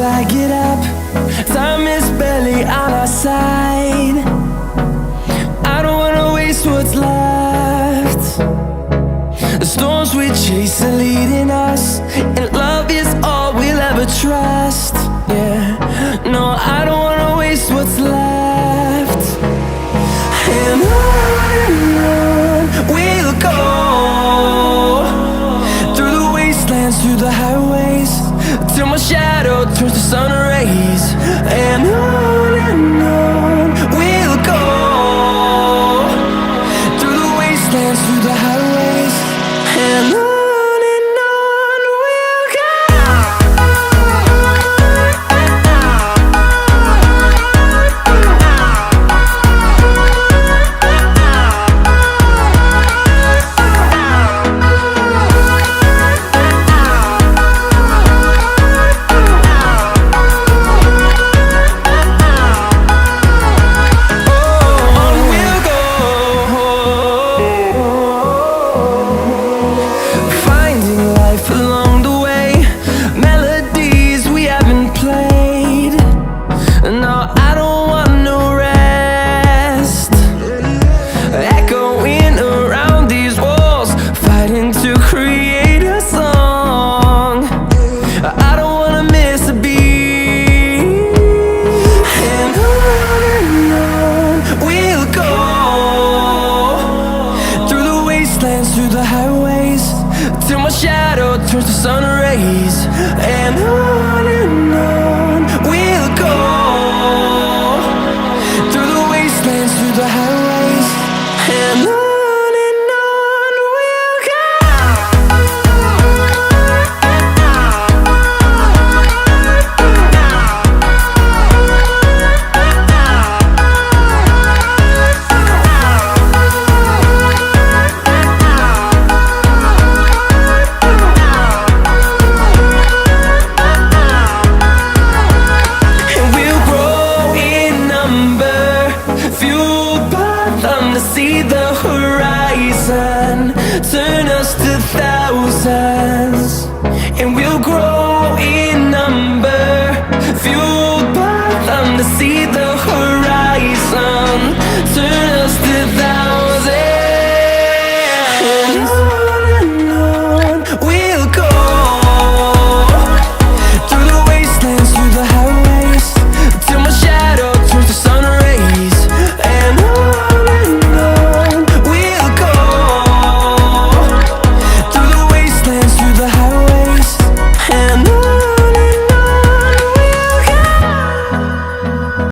I get up. Time is barely on our side. I don't wanna waste what's left. The storms we chase are leading us, and love is all we'll ever trust. Yeah, no, I don't wanna waste what's left. And on we'll go, through the wastelands, through the highways, till my shadow turns to sun rays. And on we'll go, through the wastelands, through the highways, and on. To create a song, I don't wanna miss a beat. And on we'll go, through the wastelands, through the highways, till my shadow turns to sun rays. And on